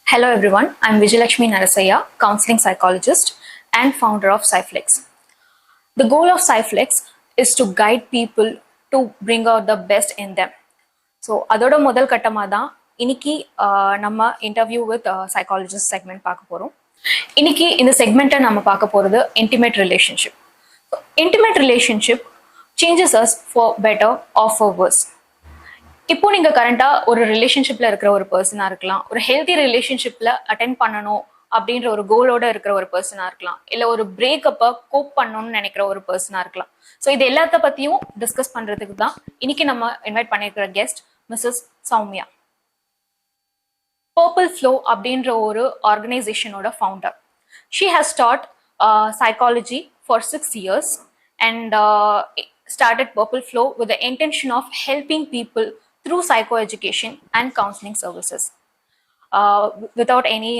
Hello everyone, I'm Vijayalakshmi Narasaya, counseling psychologist and founder of Psyflex. The goal of Psyflex is to guide people to bring out the best in them. So அதோட முதல் கட்டமாக தான் இன்னைக்கு நம்ம interview with psychologist segment பார்க்க போகிறோம். இன்னைக்கு இந்த செக்மெண்ட்டை நம்ம பார்க்க போகிறது intimate relationship. Intimate relationship changes as for better or for worse. இப்போ நீங்க கரண்டா ஒரு ரிலேஷன்ஷிப்ல இருக்கிற ஒரு பர்சனா இருக்கலாம், ஒரு ஹெல்தி ரிலேஷன்ஷிப்ல அட்டென்ட் பண்ணணும் அப்படின்ற ஒரு கோலோட இருக்கிற ஒரு பர்சனா இருக்கலாம், இல்ல ஒரு பிரேக்கப்பை கோப் பண்ணணும்னு நினைக்கிற ஒரு பர்சனா இருக்கலாம். ஸோ இது எல்லாத்த பத்தியும் டிஸ்கஸ் பண்றதுக்கு தான் இன்னைக்கு நம்ம இன்வைட் பண்ணிருக்கிற guest Mrs Soumya. Purple Flow அப்படின்ற ஒரு ஆர்கனைசேஷனோட founder. She has taught psychology for 6 years and started Purple Flow with the intention of helping people through psychoeducation and counseling services. Without any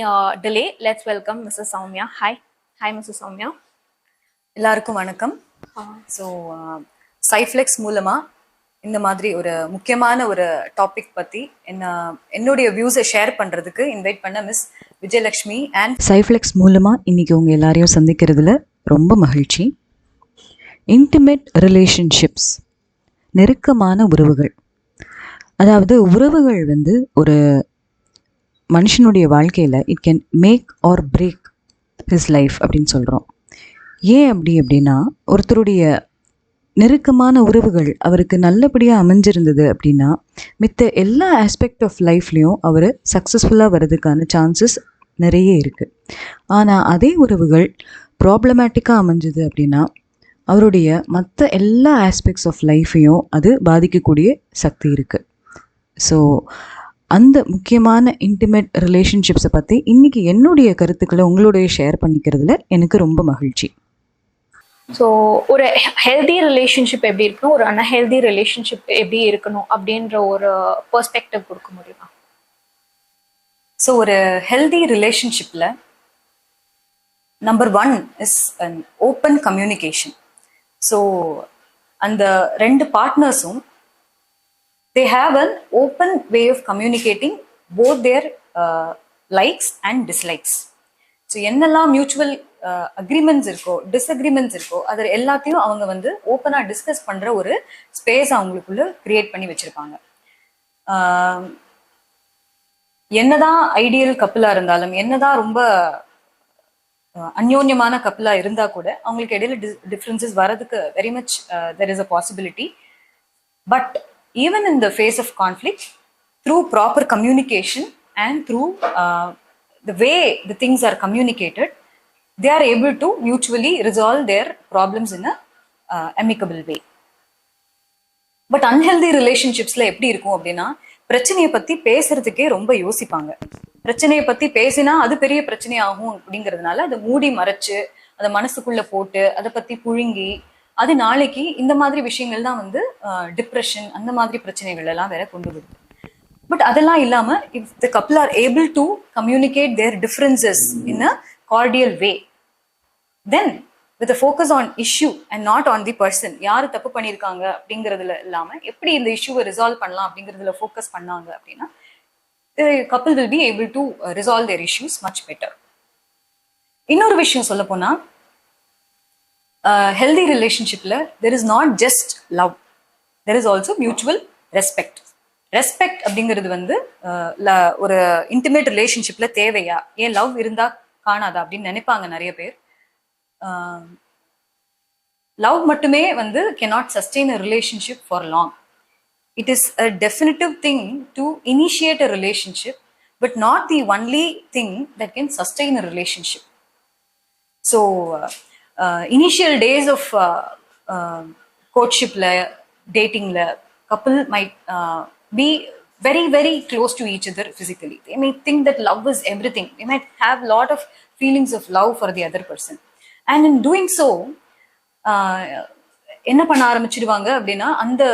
delay, let's welcome Mrs. Sowmya. Hi. Hi, Mrs. Sowmya. எல்லாருக்கும் வணக்கம். So சைஃப்ளெக்ஸ் மூலமா இந்த மாதிரி ஒரு முக்கியமான ஒரு topic பத்தி என்னுடைய வியூஸை ஷேர் பண்றதுக்கு இன்வைட் பண்ண மிஸ் விஜயலக்ஷ்மி அண்ட் சைஃப்ளெக்ஸ் மூலமா இன்னைக்கு உங்க எல்லாரையும் சந்திக்கிறதுல ரொம்ப மகிழ்ச்சி. இன்டிமேட் ரிலேஷன்ஷிப்ஸ், நெருக்கமான உறவுகள். அதாவது உறவுகள் ஒரு மனுஷனுடைய வாழ்க்கையில் it can make or break his life அப்படின்னு சொல்கிறோம். ஏன் அப்படின்னா ஒருத்தருடைய நெருக்கமான உறவுகள் அவருக்கு நல்லபடியாக அமைஞ்சிருந்தது அப்படின்னா மித்த எல்லா ஆஸ்பெக்ட் ஆஃப் லைஃப்லேயும் அவர் சக்ஸஸ்ஃபுல்லாக வர்றதுக்கான சான்சஸ் நிறைய இருக்குது. ஆனால் அதே உறவுகள் ப்ராப்ளமேட்டிக்காக அமைஞ்சுது அப்படின்னா அவருடைய மற்ற எல்லா ஆஸ்பெக்ட்ஸ் ஆஃப் லைஃப்பையும் அது பாதிக்கக்கூடிய சக்தி இருக்குது. ஸோ அந்த முக்கியமான இன்டிமேட் ரிலேஷன்ஷிப்ஸை பற்றி இன்றைக்கி என்னுடைய கருத்துக்களை உங்களுடைய ஷேர் பண்ணிக்கிறதுல எனக்கு ரொம்ப மகிழ்ச்சி. ஸோ ஒரு ஹெல்தி ரிலேஷன்ஷிப் எப்படி இருக்கணும், ஒரு அன்ஹெல்தி ரிலேஷன்ஷிப் எப்படி இருக்கணும் அப்படின்ற ஒரு பெர்ஸ்பெக்டிவ் கொடுக்க முடியுமா? ஸோ ஒரு ஹெல்தி ரிலேஷன்ஷிப்பில் number 1 is an open communication. So அந்த ரெண்டு பார்ட்னர்ஸும் they have an open way of communicating both their likes and dislikes. So என்னெல்லாம் மியூச்சுவல் அக்ரிமெண்ட்ஸ் இருக்கோ டிஸ்அக்ரிமெண்ட்ஸ் இருக்கோ அது எல்லாத்தையும் அவங்க ஓப்பனாக டிஸ்கஸ் பண்ணுற ஒரு ஸ்பேஸ் அவங்களுக்குள்ள கிரியேட் பண்ணி வச்சுருப்பாங்க. என்னதான் ஐடியல் கப்பிளாக இருந்தாலும், என்னதான் ரொம்ப அந்யோன்யமான கப்பிளாக இருந்தால் கூட அவங்களுக்கு இடையில டிஃப்ரென்சஸ் வரதுக்கு very much there is a possibility. But even in the face of conflict, through proper communication and through the way the things are communicated, they are able to mutually resolve their problems in a amicable way. But unhealthy relationships la எப்படி இருக்கும் அப்படின்னா பிரச்சனையை பற்றி பேசுறதுக்கே ரொம்ப யோசிப்பாங்க. பிரச்சனையை பற்றி பேசினா அது பெரிய பிரச்சனை ஆகும் அப்படிங்கிறதுனால அதை மூடி மறைச்சு அதை மனசுக்குள்ள போட்டு அதை பற்றி புழுங்கி அது நாளைக்கு இந்த மாதிரி விஷயங்கள் தான் டிப்ரெஷன் அந்த மாதிரி பிரச்சனைகள் எல்லாம் வேற கொண்டு வருது. பட் அதெல்லாம் இல்லாம if the couple are able to communicate their differences in a cordial way, then with focus on issue and not on the person, யாரு தப்பு பண்ணியிருக்காங்க அப்படிங்கிறதுல இல்லாம எப்படி இந்த இஷ்யூவை ரிசால்வ் பண்ணலாம் அப்படிங்கிறதுல ஃபோக்கஸ் பண்ணாங்க அப்படின்னா the couple will be able to resolve their issues much better. இன்னொரு விஷயம் சொல்ல போனா healthy relationshipல there is not just love, there is also mutual respect. Respect அப்படிங்கிறது ஒரு இன்டிமேட் ரிலேஷன்ஷிப்ல தேவையா, ஏன் லவ் இருந்தா காணாதா அப்படின்னு நினைப்பாங்க நிறைய பேர். லவ் மட்டுமே cannot sustain a relationship for long. It is a definitive thing to initiate a relationship, but not the only thing that can sustain a relationship. So initial days of courtship la, dating la, couple might be very very close to each other physically. They may think that love is everything. They might have a lot of feelings of love for the other person, and in doing so என்ன பண்ண ஆரம்பிச்சிடுவாங்க அப்படின்னா அந்த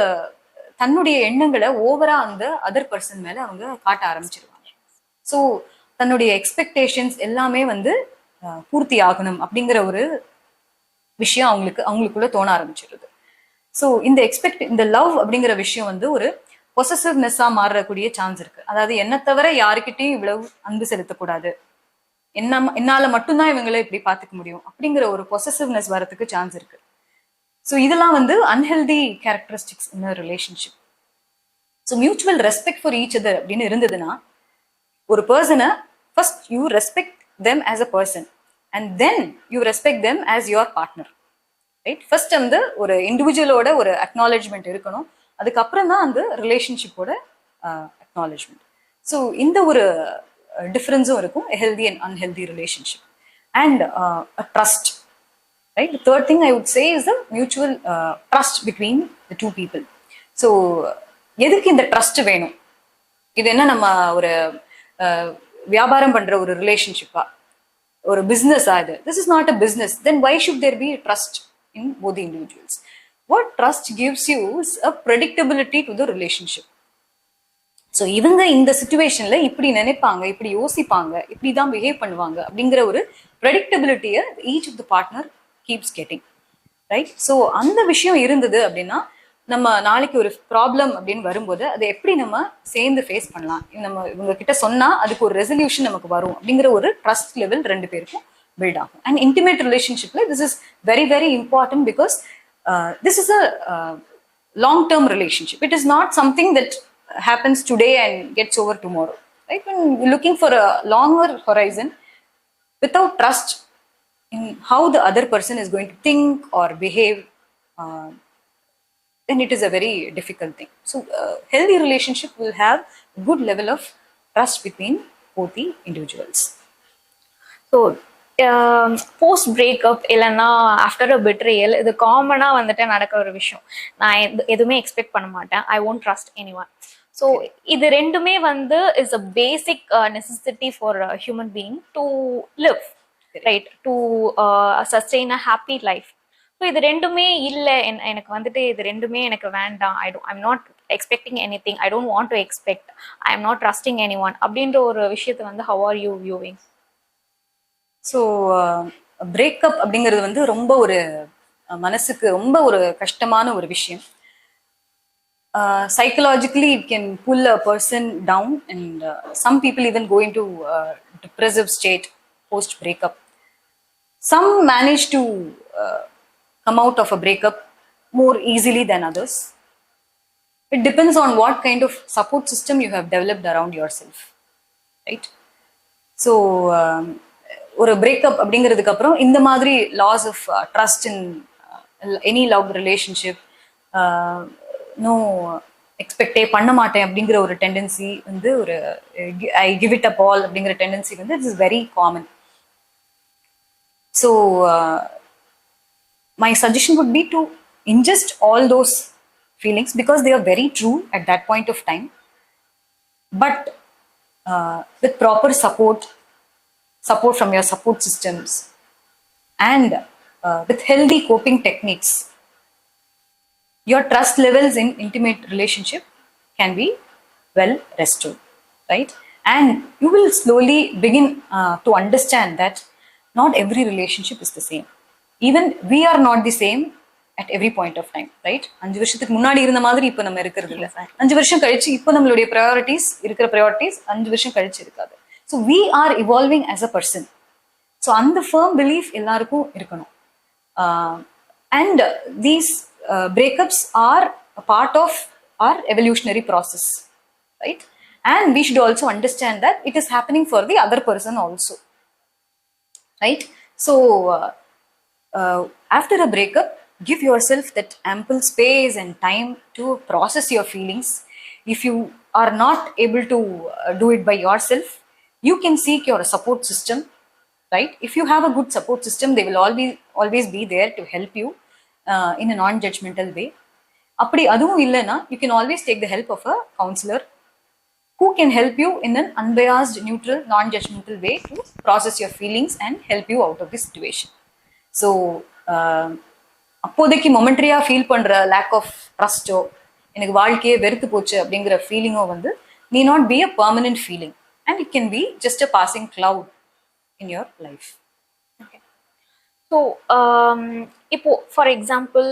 தன்னுடைய எண்ணங்களை ஓவரா அந்த other person மேல அவங்க காட்ட ஆரம்பிச்சிடுவாங்க. ஸோ தன்னுடைய எக்ஸ்பெக்டேஷன்ஸ் எல்லாமே பூர்த்தி ஆகணும் அப்படிங்கிற ஒரு விஷயம் அவங்களுக்குள்ள தோண ஆரம்பிச்சிடுது. ஸோ இந்த லவ் அப்படிங்கிற விஷயம் ஒரு பொசசிவ்னஸ்ஸா மாறக்கூடிய சான்ஸ் இருக்கு. அதாவது என்ன தவிர யாருக்கிட்டையும் இவ்வளவு அன்பு செலுத்தக்கூடாது, என்னால மட்டும்தான் இவங்களை இப்படி பார்த்துக்க முடியும் அப்படிங்கிற ஒரு பொசசிவ்னஸ் வரதுக்கு சான்ஸ் இருக்கு. ஸோ இதெல்லாம் வந்து unhealthy characteristics in relationship. So mutual respect for each other அப்படின்னு இருந்ததுன்னா, ஒரு பர்சனை first you respect them as a person and then you respect them as your partner. Right? First வந்து ஒரு இண்டிவிஜுவலோட ஒரு அக்னாலஜ்மெண்ட் இருக்கணும், அதுக்கப்புறம் தான் அந்த ரிலேஷன்ஷிப்போட அக்னாலஜ்மெண்ட். ஸோ இந்த ஒரு டிஃபரன்ஸும் இருக்கும் healthy and unhealthy relationship. And trust. Right? The third thing I would say is the mutual trust between the two people. So எதுக்கு இந்த ட்ரஸ்ட் வேணும்? இது என்ன நம்ம ஒரு வியாபாரம் பண்ற ஒரு ரிலேஷன்ஷிப்பா, ஒரு பிசினஸா? இது this is not a business. Then why should there be trust in both the individuals? What trust gives you is a predictability to the relationship. So இவங்க இந்த சிச்சுவேஷன்ல இப்படி நினைப்பாங்க, இப்படி யோசிப்பாங்க, இப்படிதான் பிஹேவ் பண்ணுவாங்க அப்படிங்கிற ஒரு ப்ரெடிக்டபிலிட்டியை each of the partner keeps getting. Right? So அந்த விஷயம் இருந்தது அப்படின்னா, நம்ம நாளைக்கு ஒரு ப்ராப்ளம் அப்படின்னு வரும்போது அதை எப்படி நம்ம சேர்ந்து ஃபேஸ் பண்ணலாம், நம்ம இவங்க கிட்ட சொன்னா அதுக்கு ஒரு ரெசல்யூஷன் நமக்கு வரும் அப்படிங்கிற ஒரு ட்ரஸ்ட் லெவல் ரெண்டு பேருக்கும் பில்ட் ஆகும். அண்ட் இன்டிமேட் ரிலேஷன்ஷிப்ல this is very very important because this is a long term relationship. It is not something that happens today and gets over tomorrow. Right? When you're looking for a longer horizon, without trust in how the other person is going to think or behave, then it is a very difficult thing. So healthy relationship will have a good level of trust between both the individuals. So post breakup இல்லைன்னா after a பெட்ரியல், இது காமனாக வந்துட்டு நடக்கிற ஒரு விஷயம். நான் எதுவுமே expect பண்ண மாட்டேன், I won't trust anyone. So இது ரெண்டுமே வந்து is a basic necessity for human being to live, right, to sustain a happy life. So இது ரெண்டுமே இல்லை, எனக்கு வந்துட்டு இது ரெண்டுமே எனக்கு வேண்டாம், I'm not expecting anything, I don't want to expect, I am not trusting anyone அப்படின்ற ஒரு விஷயத்தை வந்து how are you viewing? So breakup அப்படிங்கிறது வந்து ரொம்ப ஒரு மனசுக்கு ரொம்ப ஒரு கஷ்டமான ஒரு விஷயம். Psychologically it can pull a person down, and some people even go into depressive state post breakup. Some manage to come out of a breakup more easily than others. It depends on what kind of support system you have developed around yourself, right? So ஒரு breakup அப்படிங்கிறதுக்கு அப்புறம் இந்த மாதிரி loss of trust in any love relationship, no எக்ஸ்பெக்டே பண்ண மாட்டேன் அப்படிங்கிற ஒரு டெண்டன்சி வந்து, ஒரு I give it up all அப்படிங்கிற டெண்டன்சி வந்து it is very common. So my suggestion would be to ingest all those feelings because they are very true at that point of time, but with proper support from your support systems and with healthy coping techniques, your trust levels in intimate relationship can be well restored, right? And you will slowly begin to understand that not every relationship is the same. Even we are not the same at every point of time, right? 5 வருஷத்துக்கு முன்னாடி இருந்த மாதிரி இப்போ நம்ம இருக்கிறது இல்லை. 5 வருஷம் கழிச்சு இப்போ நம்மளுடைய ப்ரையாரிட்டிஸ் 5 வருஷம் கழிச்சு இருக்காது. So we are evolving as a person. So அந்த ஃபர்ம் பிலீஃப் எல்லாருக்கும் இருக்கணும். And these breakups are a part of our evolutionary process, right? And we should also understand that it is happening for the other person also, right? So after a breakup, give yourself that ample space and time to process your feelings. If you are not able to do it by yourself, you can seek your support system, right? If you have a good support system, they will always be there to help you in a non-judgmental way. அப்படி அதுவும் இல்லைன்னா, you can always take the help of a counselor who can help you in an unbiased, neutral, non-judgmental way to process your feelings and help you out of this situation. So அப்போதைக்கு மொமெண்ட்ரியா feel பண்ற lack of ட்ரஸ்டோ, எனக்கு வாழ்க்கையே வெறுத்து போச்சு அப்படிங்கிற ஃபீலிங்கோ வந்து need not be a permanent feeling, and it can be just a passing cloud in your life. So இப்போ for example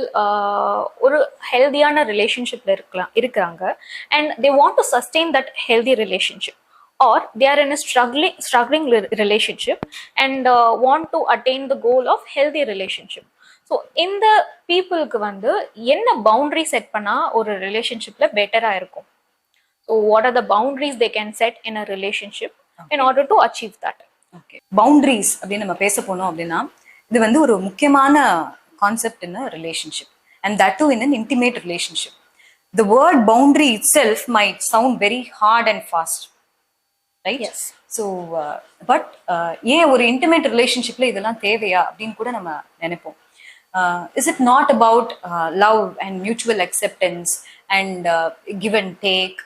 ஒரு ஹெல்தியான ரிலேஷன்ஷிப்ல இருக்கிறாங்க and they want to sustain that healthy relationship or they are in a struggling relationship and want to attain the goal of healthy relationship. So இந்த பீப்புளுக்கு வந்து என்ன boundary set பண்ணால் ஒரு ரிலேஷன்ஷிப்பில் பெட்டராக இருக்கும்? So what are the boundaries they can set in a relationship in order to achieve that? Okay, boundaries அப்படின்னு நம்ம பேச போனோம் அப்படின்னா இது வந்து ஒரு முக்கியமான concept in relationship and that to in an intimate relationship. The word boundary it self might sound very hard and fast, right? Yes. So but ஏன் ஒரு இன்டிமேட் ரிலேஷன்ஷிப்ல இதெல்லாம் தேவையா அப்படின்னு கூட நம்ம நினைப்போம். Is it not about love and mutual acceptance and give and take?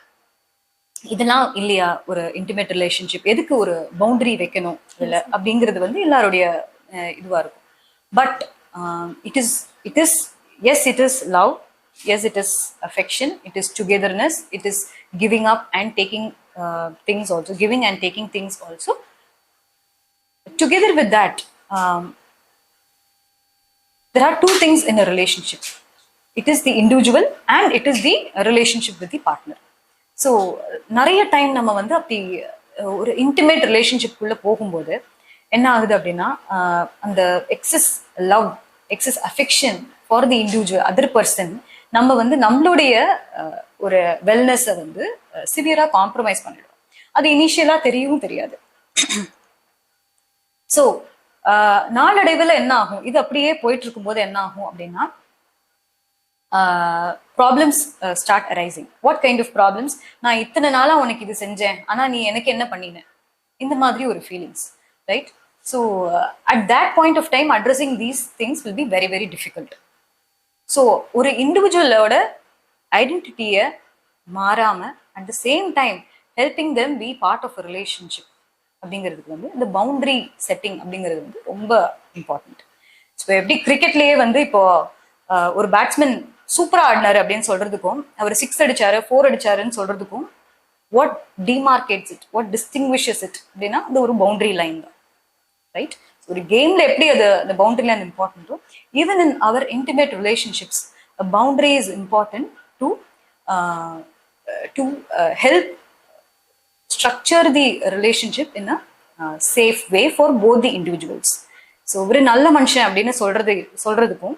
இதெல்லாம் இல்லையா ஒரு இன்டிமேட் ரிலேஷன்ஷிப்? எதுக்கு ஒரு பவுண்டரி வைக்கணும் இல்லை அப்படிங்கிறது வந்து எல்லாருடைய இதுவா இருக்கும். But it is yes, it is love, yes it is affection, it is togetherness, it is giving up and taking things also, giving and taking things also. Together with that, there are two things in a relationship. It is the individual and it is the relationship with the partner. So நிறைய time நம்ம வந்து அப்படி ஒரு intimate ரிலேஷன்ஷிப்குள்ளே போகும்போது என்ன ஆகுது அப்படின்னா அந்த excess love, excess affection for the individual other person நம்ம வந்து நம்மளுடைய ஒரு வெல்னஸை வந்து சிவியராக காம்ப்ரமைஸ் பண்ணிடுவோம். அது இனிஷியலாக தெரியவும் தெரியாது. ஸோ நாளடைவில் என்ன ஆகும், இது அப்படியே போயிட்டு இருக்கும்போது என்ன ஆகும் அப்படின்னா problems start arising. What kind of problems? நான் இத்தனை நாளாக உனக்கு இது செஞ்சேன், ஆனால் நீ எனக்கு என்ன பண்ணின, இந்த மாதிரி ஒரு feelings, right? So at that point of time addressing these things will be very very difficult. So ஒரு இண்டிவிஜுவலோட ஐடென்டிட்டியை மாறாமல் at the same time helping them be part of a relationship அப்படிங்கிறதுக்கு வந்து இந்த பவுண்டரி செட்டிங் அப்படிங்கிறது வந்து ரொம்ப இம்பார்ட்டன்ட். ஸோ எப்படி கிரிக்கெட்லேயே வந்து இப்போ ஒரு பேட்ஸ்மேன் சூப்பரா ஆடினாரு அப்படின்னு சொல்றதுக்கும் அவர் 6 அடிச்சாரு 4 அடிச்சாருன்னு சொல்றதுக்கும் what demarcates it, what distinguishes it அப்படின்னா அது ஒரு பவுண்டரி லைன் தான், ரைட்? ஒரு கேம்ல எப்படி அது அந்த பவுண்டரி லைன் இம்பார்ட்டன்ட்டோ even in our intimate relationships a boundary is important to help structure the relationship in a safe way for both the individuals. So ஒரு நல்ல மனுஷன் அப்படின்னு சொல்றதுக்கும்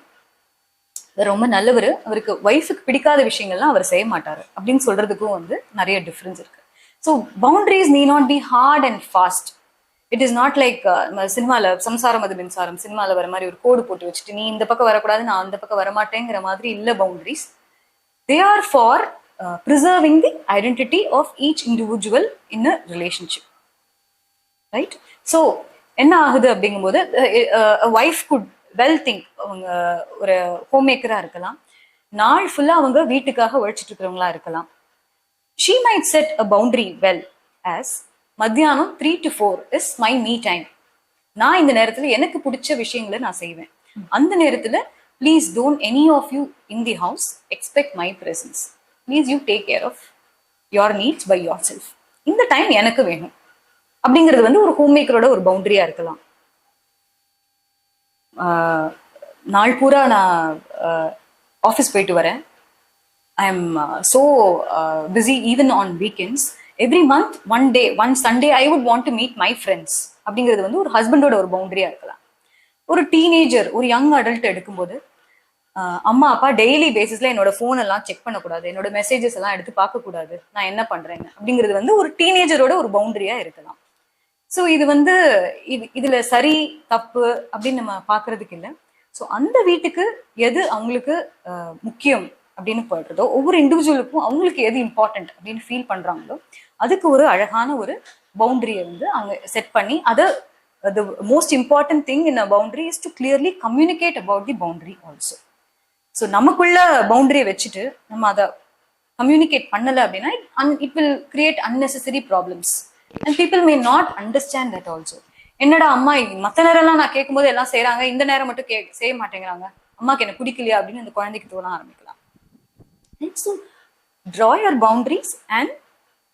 ரொம்ப நல்லவர், அவருக்கு ஒய்ஃபுக்கு பிடிக்காத விஷயங்கள்லாம் அவர் செய்ய மாட்டாரு அப்படின்னு சொல்றதுக்கும் வந்து நிறைய டிஃப்ரென்ஸ் இருக்கு. So boundaries need not be hard and fast. It is not like சினிமாவில் சம்சாரம் அது மின்சாரம் சினிமாவில் வர மாதிரி ஒரு கோடு போட்டு வச்சுட்டு நீ இந்த பக்கம் வரக்கூடாது நான் அந்த பக்கம் வரமாட்டேங்கிற மாதிரி இல்லை boundaries. They are for preserving the identity of each individual in a relationship, right? So என்ன ஆகுது அப்படிங்கும்போது வைஃப் குட் வெல் திங்க், அவங்க ஒரு ஹோம் மேக்கரா இருக்கலாம், நாள் ஃபுல்லா அவங்க வீட்டுக்காக உழைச்சிட்டு இருக்கிறவங்களா இருக்கலாம். she might set a boundary well as மத்தியானம் 3 to 4 is my me time. நான் இந்த நேரத்துல எனக்கு பிடிச்ச விஷயங்களை நான் செய்வேன். அந்த நேரத்துல please don't any of you in the house expect my presence. Please you take care of your needs by yourself. இந்த டைம் எனக்கு வேணும் அப்படிங்கிறது வந்து ஒரு ஹோம் மேக்கரோட ஒரு பவுண்டரியா இருக்கலாம். நாள் பூரா நான் ஆஃபீஸ் போயிட்டு வரேன், I am so busy even on weekends. Every month one Sunday I would want to meet my friends அப்படிங்கிறது வந்து ஒரு ஹஸ்பண்டோட ஒரு பவுண்டரியா இருக்கலாம். ஒரு டீனேஜர் ஒரு யங் அடல்ட் எடுக்கும்போது அம்மா அப்பா டெய்லி பேசிஸ்ல என்னோட ஃபோன் எல்லாம் செக் பண்ணக்கூடாது, என்னோட மெசேஜஸ் எல்லாம் எடுத்து பார்க்கக்கூடாது, நான் என்ன பண்றேன்னு அப்படிங்கிறது வந்து ஒரு டீனேஜரோட ஒரு பவுண்டரியா இருக்கலாம். ஸோ இது வந்து இதுல சரி தப்பு அப்படின்னு நம்ம பார்க்கறதுக்கு இல்லை. ஸோ அந்த வீட்டுக்கு எது அவங்களுக்கு முக்கியம் அப்படின்னு போயிடுறதோ, ஒவ்வொரு இண்டிவிஜுவலுக்கும் அவங்களுக்கு எது இம்பார்ட்டன்ட் அப்படின்னு ஃபீல் பண்றாங்களோ அதுக்கு ஒரு அழகான ஒரு பவுண்டரியை வந்து அவங்க செட் பண்ணி அதை the most important thing in a boundary is to clearly communicate about the boundary also. So நமக்குள்ள பவுண்டரியை வச்சுட்டு நம்ம அதை கம்யூனிகேட் பண்ணலை அப்படின்னா it will create unnecessary problems and people may not understand that also. என்னடா அம்மா மற்ற நேரம்லாம் நான் கேட்கும்போது எல்லாம் செய்யறாங்க, இந்த நேரம் மட்டும் செய்ய மாட்டேங்கிறாங்க, அம்மாக்கு என்ன பிடிக்கலையா அப்படின்னு அந்த குழந்தைக்கு தோண ஆரம்பிக்கலாம். So draw your boundaries and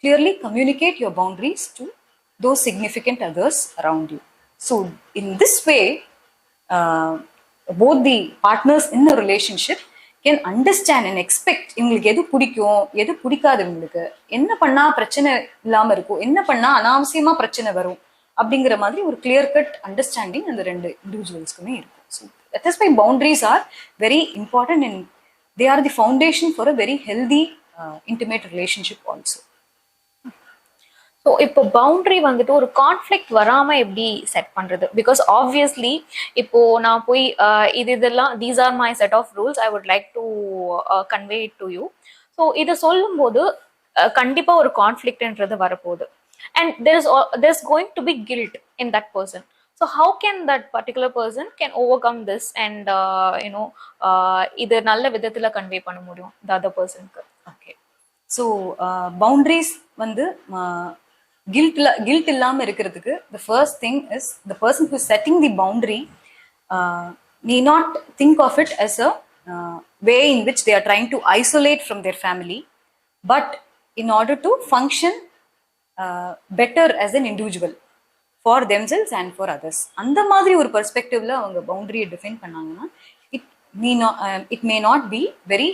clearly communicate your boundaries to those significant others around you. So in this way both the partners in the relationship can understand and expect இவங்களுக்கு எது பிடிக்கும் எது பிடிக்காது, இவங்களுக்கு என்ன பண்ணா பிரச்சனை இல்லாம இருக்கும், என்ன பண்ணா அனாவசியமா பிரச்சனை வரும் அப்படிங்கிற மாதிரி ஒரு கிளியர் கட் அண்டர்ஸ்டாண்டிங் அந்த ரெண்டு இண்டிவிஜுவல்ஸ்க்குமே இருக்கும். So that is why boundaries are very important and they are the foundation for a very healthy intimate relationship also. So இப்போ பவுண்டரி வந்துட்டு ஒரு கான்ஃப்ளிக்ட் வராம எப்படி செட் பண்றது? பிகாஸ் ஆப்வியஸ்லி இப்போ நான் போய் இதெல்லாம் these are my set of rules I would like to convey it to you. So இதை சொல்லும்போது கண்டிப்பா ஒரு கான்ஃப்ளிக்ட்ன்றது வரப்போகுது. And there's going to be guilt in that person. So how can that particular person can overcome this and இது நல்ல விதத்துல convey பண்ண முடியும் the other personக்கு? ஓகே, ஸோ பவுண்டரிஸ் வந்து கில்ட் இல்லாம இருக்கிறதுக்கு the first thing is the person who is setting the boundary need not think of it as a way in which they are trying to isolate from their family, but in order to function better as an individual for themselves and for others. அந்த மாதிரி ஒரு பெர்ஸ்பெக்டிவ்ல அவங்க பவுண்டரியை define பண்ணாங்கன்னா it may not be very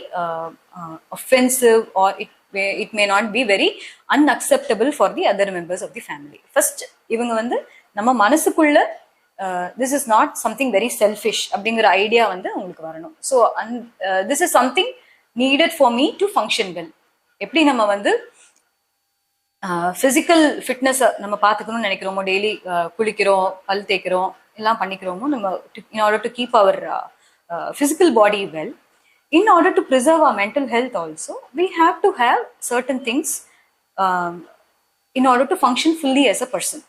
offensive or it may not be very unacceptable for the other members of the family. First இவங்க வந்து நம்ம மனசுக்குள்ள this is not something very selfish அப்படிங்கிற ஐடியா வந்து அவங்களுக்கு வரணும். So this is something needed for me to function well. எப்படி நம்ம வந்து ஃபிசிக்கல் ஃபிட்னஸ் நம்ம பார்த்துக்கணும்னு நினைக்கிறோமோ, டெய்லி குளிக்கிறோம், பல் தேய்க்கிறோம், எல்லாம் பண்ணிக்கிறோமோ, நம்ம in order to keep our physical body well, in order to preserve our mental health also, we have to have certain things in order to function fully as a person.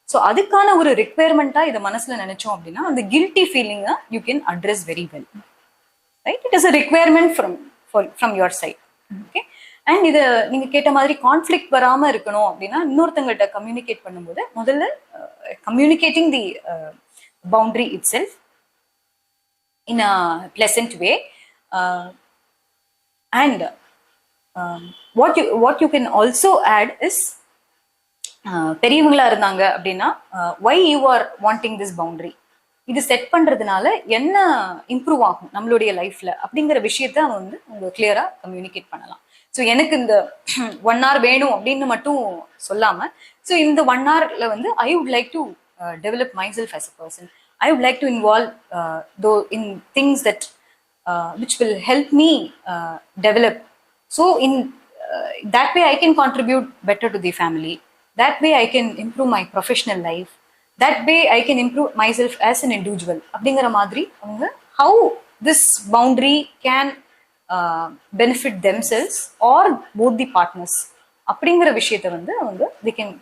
ஸோ அதுக்கான ஒரு ரிக்வயர்மெண்ட்டாக இதை மனசில் நினைச்சோம் அப்படின்னா அந்த கில்ட்டி ஃபீலிங்கை you can address very well, right? It is a requirement from your side. Okay, and இதை நீங்கள் கேட்ட மாதிரி கான்ஃப்ளிக்ட் வராமல் இருக்கணும் அப்படின்னா இன்னொருத்தங்கள்ட்ட கம்யூனிகேட் பண்ணும்போது முதல்ல communicating the boundary it self in a pleasant way, and what you can also add is பெரியவங்களா இருந்தாங்க அப்படின்னா why you are wanting this boundary, இது செட் பண்றதுனால என்ன இம்ப்ரூவ் ஆகும் நம்மளுடைய லைஃப்ல அப்படிங்கிற விஷயத்த அவங்க வந்து அவங்க கிளியரா கம்யூனிகேட் பண்ணலாம். ஸோ எனக்கு இந்த 1 hour வேணும் அப்படின்னு மட்டும் சொல்லாம, ஸோ இந்த 1 hourல வந்து ஐ would like to develop my self as a person. I would like to involve though in things that which will help me develop. So in that way I can contribute better to the family. That way I can improve my professional life. That way I can improve myself as an individual. அப்படிங்கிற மாதிரி அவங்க how this boundary can benefit themselves or both the partners அப்படிங்கிற விஷயத்தை வந்து அவங்க they can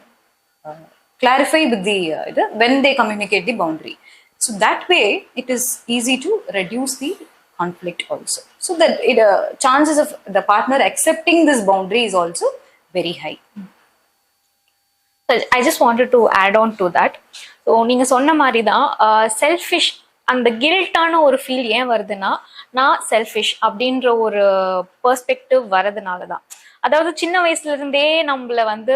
clarify with the when they communicate the boundary. So that way it is easy to reduce the conflict also. So that chances of the partner accepting this boundary is also very high. I just wanted to add on to that. So நீங்க சொன்ன மாதிரி தான் selfish அந்த கில்ட்டான ஒரு feel ஏன் வருதுன்னா நான் selfish அப்படின்ற ஒரு பெர்ஸ்பெக்டிவ் வரதுனால தான். அதாவது சின்ன வயசுல இருந்தே நம்மள வந்து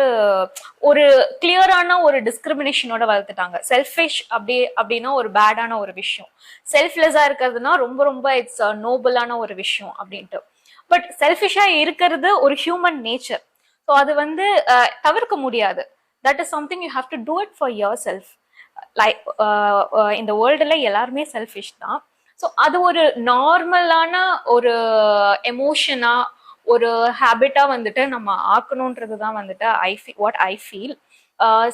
ஒரு கிளியரான ஒரு டிஸ்கிரிமினேஷனோட வளர்த்துட்டாங்க. செல்ஃபிஷ் அப்படின்னா ஒரு பேடான ஒரு விஷயம், செல்ஃப்லெஸ்ஸா இருக்கிறதுனா ரொம்ப ரொம்ப இட்ஸ் நோபலான ஒரு விஷயம் அப்படின்ட்டு. பட் செல்ஃபிஷா இருக்கிறது ஒரு ஹியூமன் நேச்சர். ஸோ அது வந்து தவிர்க்க முடியாது. That is something you have to do it for your self. Like இந்த வேர்ல்டுல எல்லாருமே செல்ஃபிஷ் தான். ஸோ அது ஒரு நார்மலான ஒரு எமோஷனா ஒரு ஹேபிட்டா வந்துட்டு நம்ம ஆக்கணும்ன்றது தான் வந்துட்டு வாட் ஐ ஃபீல்.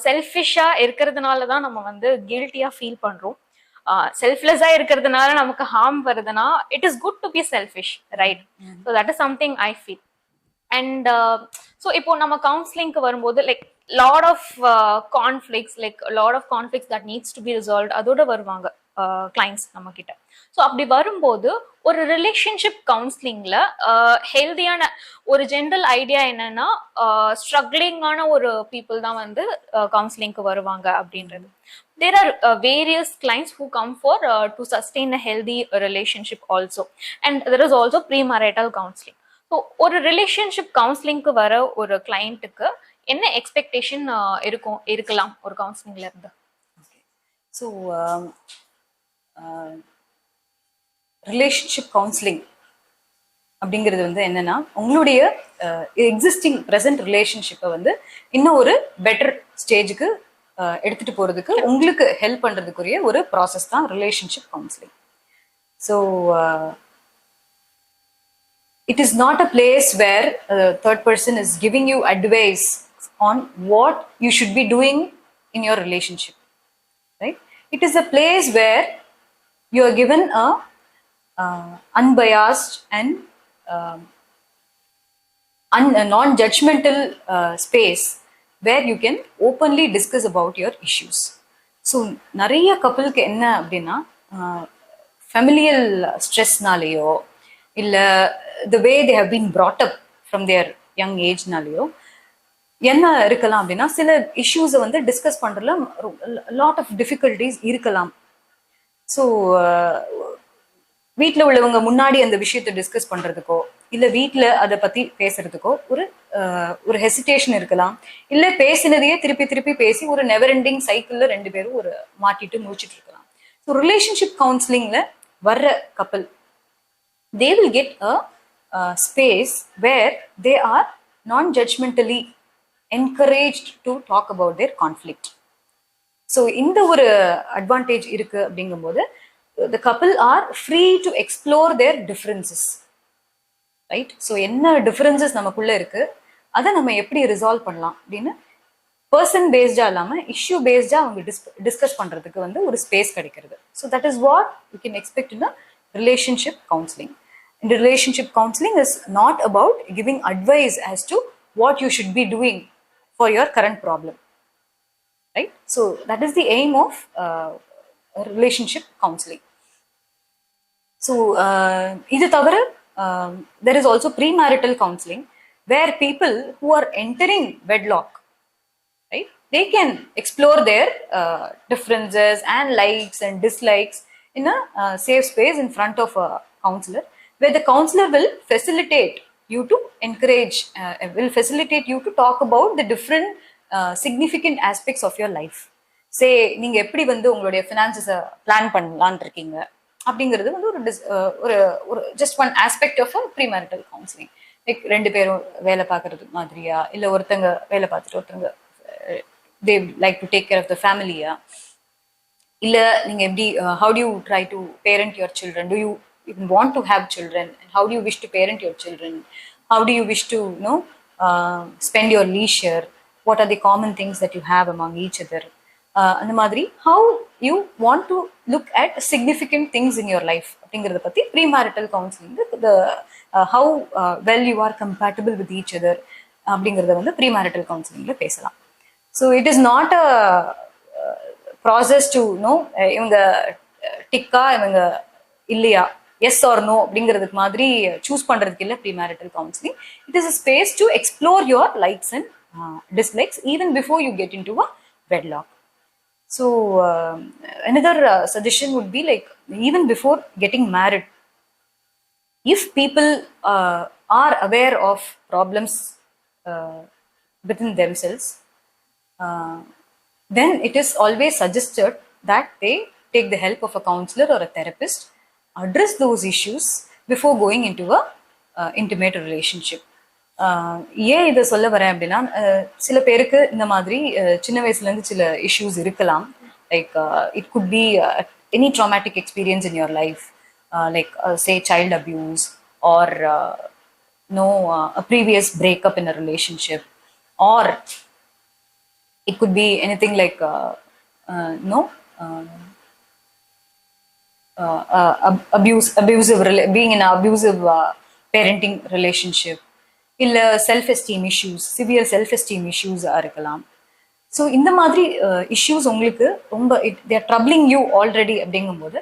செல்ஃபிஷா இருக்கிறதுனால தான் நம்ம வந்து கில்ட்டியா ஃபீல் பண்றோம். செல்ஃப்லெஸ்ஸா இருக்கிறதுனால நமக்கு ஹார்ம் வருதுன்னா it is good to be selfish, right? So that is something I feel. And so இப்போ நம்ம கவுன்சிலிங்க்கு வரும்போது like lot of conflicts that needs to be resolve அதோட வருவாங்க கிளைண்ட்ஸ் நம்ம கிட்ட. ஸோ அப்படி வரும்போது ஒரு ரிலேஷன்ஷிப் கவுன்சிலிங்ல ஹெல்தியான ஒரு ஜென்ரல் ஐடியா என்னன்னா ஸ்ட்ரகிளிங்கான ஒரு பீப்புள் தான் வந்து கவுன்சிலிங்க்கு வருவாங்க அப்படின்றது. There are various clients who come for to sustain a healthy relationship also, and there is also premarital counseling. So ஒரு ரிலேஷன்ஷிப் கவுன்சிலிங்க்கு வர ஒரு கிளைண்ட்டுக்கு என்ன எக்ஸ்பெக்டேஷன் இருக்கலாம் ஒரு கவுன்சிலிங்ல இருந்து? ஸோ ரிலேஷன்ஷிப் கவுன்சிலிங் அப்படிங்கிறது வந்து என்னன்னா, உங்களுடைய எக்ஸிஸ்டிங் ப்ரெசன்ட் ரிலேஷன்ஷிப்பை வந்து இன்னும் ஒரு பெட்டர் ஸ்டேஜுக்கு எடுத்துட்டு போறதுக்கு உங்களுக்கு ஹெல்ப் பண்றதுக்குரிய ஒரு ப்ராசஸ் தான் relationship counselling. So it is not a place where a third person is giving you advice on what you should be doing in your relationship, right? It is a place where you are given a unbiased and non-judgmental space where you can openly discuss about your issues. So நிறைய கப்பலுக்கு என்ன அப்படின்னா, familial ஸ்ட்ரெஸ்னாலேயோ இல்லை the way they have been brought up from their young ஏஜ்னாலேயோ என்ன இருக்கலாம் அப்படின்னா, சில இஷ்யூஸை வந்து டிஸ்கஸ் பண்ணுறதுல லாட் ஆஃப் டிஃபிகல்டிஸ் இருக்கலாம். ஸோ வீட்டில் உள்ளவங்க முன்னாடி அந்த விஷயத்தை டிஸ்கஸ் பண்ணுறதுக்கோ இல்லை வீட்டில் அதை பற்றி பேசுறதுக்கோ ஒரு ஹெசிடேஷன் இருக்கலாம். இல்லை பேசினதையே திருப்பி திருப்பி பேசி ஒரு நெவர் எண்டிங் சைக்கிளில் ரெண்டு பேரும் ஒரு மாட்டிட்டு முடிச்சுட்டு இருக்கலாம். ஸோ ரிலேஷன்ஷிப் கவுன்சிலிங்கில் வர்ற கப்பல், they will get a space where they are non-judgmentally encouraged to talk about their conflict. So இந்த ஒரு அட்வான்டேஜ் இருக்கு அப்படிங்கும்போது the couple are free to explore their differences, right? So என்ன differences நமக்குள்ள இருக்கு, அதை நம்ம எப்படி ரிசால்வ் பண்ணலாம் அப்படின்னு பர்சன் பேஸ்டா இல்லாம இஷ்யூ பேஸ்டா அவங்க டிஸ்கஸ் பண்றதுக்கு வந்து ஒரு ஸ்பேஸ் கிடைக்கிறது. So that is what you can expect in relationship counselling. And relationship counseling is not about giving advice as to what you should be doing for your current problem, right? So that is the aim of relationship counseling. So idu thavara there is also premarital counseling where people who are entering wedlock, right, they can explore their differences and likes and dislikes in a safe space in front of a counselor, where the counselor will facilitate you to encourage, will facilitate you to talk about the different significant aspects of your life. Say நீங்க எப்படி வந்து உங்களுடைய ஃபினான்சஸை plan பண்ணலான்னு இருக்கீங்க அப்படிங்கிறது வந்து ஒரு ஒரு just one aspect of a premarital counselling. Like ரெண்டு பேரும் வேலை பார்க்கறது மாதிரியா, இல்லை ஒருத்தங்க வேலை பார்த்துட்டு ஒருத்தங்க they like to take care of the family-யா, இல்லை நீங்கள் எப்படி how do you try to parent your children, do you even want to have children, and how do you wish to parent your children, how do you wish to spend your leisure, what are the common things that you have among each other, அந்த மாதிரி how you want to look at significant things in your life அப்படிங்கிறத பற்றி premarital counselling, the how well you are compatible with each other அப்படிங்கிறத வந்து premarital கவுன்சிலிங்கில் பேசலாம். So it is not a process to know இவங்க டிக்கா இவங்க இல்லையா, S R no அப்படிங்கிறதுக்கு மாதிரி சூஸ் பண்ணுறதுக்கு இல்லை premarital counselling. It is a space to explore your likes and dislikes even before you get into a wedlock. So another suggestion would be like, even before getting married, if people are aware of problems within themselves, then it is always suggested that they take the help of a counselor or a therapist, address those issues before going into a intimate relationship. ஏன் இதை சொல்ல வரேன் அப்படின்னா, சில பேருக்கு இந்த மாதிரி சின்ன வயசுலேருந்து சில இஷ்யூஸ் இருக்கலாம். Like it could be any traumatic experience in your life, like say child abuse or a previous breakup in a relationship, or it could be anything like being in an abusive parenting relationship, இல்லை self esteem issues, severe self esteem இஷ்யூஸாக இருக்கலாம். So இந்த மாதிரி issues உங்களுக்கு ரொம்ப they are troubling you already அப்படிங்கும்போது,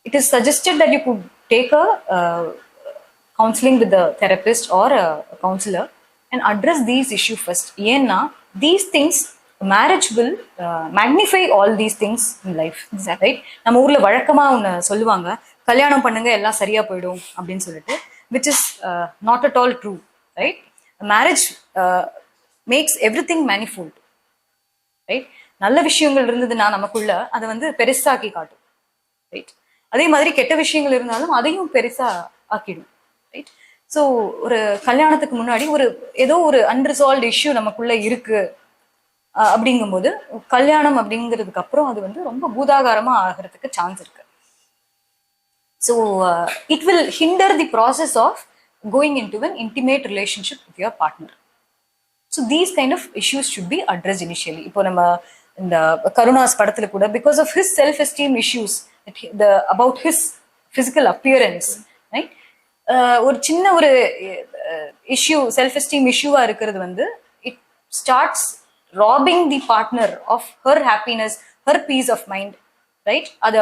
it is suggested that you could take a counselling with a therapist or a counsellor and address these issue first. ஏன்னா these things marriage will magnify all these things in life, right? நம்ம ஊரில் வழக்கமாக ஒன்று சொல்லுவாங்க, கல்யாணம் பண்ணுங்க எல்லாம் சரியாக போயிடும் அப்படின்னு சொல்லிட்டு, which is not at all true, right? Marriage makes everything manifold, right? நல்ல விஷயங்கள் இருந்ததுன்னா நமக்குள்ள அதை வந்து பெருசாக்கி காட்டும், ரைட்? அதே மாதிரி கெட்ட விஷயங்கள் இருந்தாலும் அதையும் பெருசா ஆக்கிடும், ரைட்? ஸோ ஒரு கல்யாணத்துக்கு முன்னாடி ஏதோ ஒரு அன்ரிசால்வ்டு இஷ்யூ நமக்குள்ள இருக்கு அப்படிங்கும்போது கல்யாணம் அப்படிங்கிறதுக்கு அப்புறம் அது வந்து ரொம்ப பூதாகாரமா ஆகிறதுக்கு சான்ஸ் இருக்கு. So it will hinder the process of going into an intimate relationship with your partner. So these kind of issues should be address initially. இப்போ நம்ம இந்த கருணாஸ் படத்துல கூட because of his self esteem issues about his physical appearance, right? ஒரு சின்ன ஒரு issue, self esteem இஷ்யூவா இருக்கிறது வந்து it starts robbing the partner of her happiness, her peace of mind, right? அது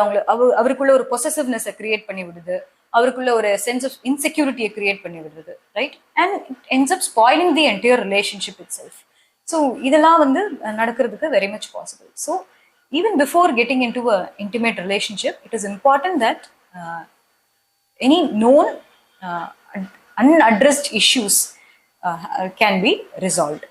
அவருக்குள்ள ஒரு பொசசிவ்னஸை கிரியேட் பண்ணி விடுது, அவருக்குள்ள ஒரு சென்ஸ் ஆஃப் இன்செக்யூரிட்டியை கிரியேட் பண்ணி விடுறது, right? And it ends up spoiling the entire relationship it self. So இதெல்லாம் வந்து நடக்கிறதுக்கு very much possible. So even before getting in to a intimate relationship, it is important that any known unaddressed issues can be resolved.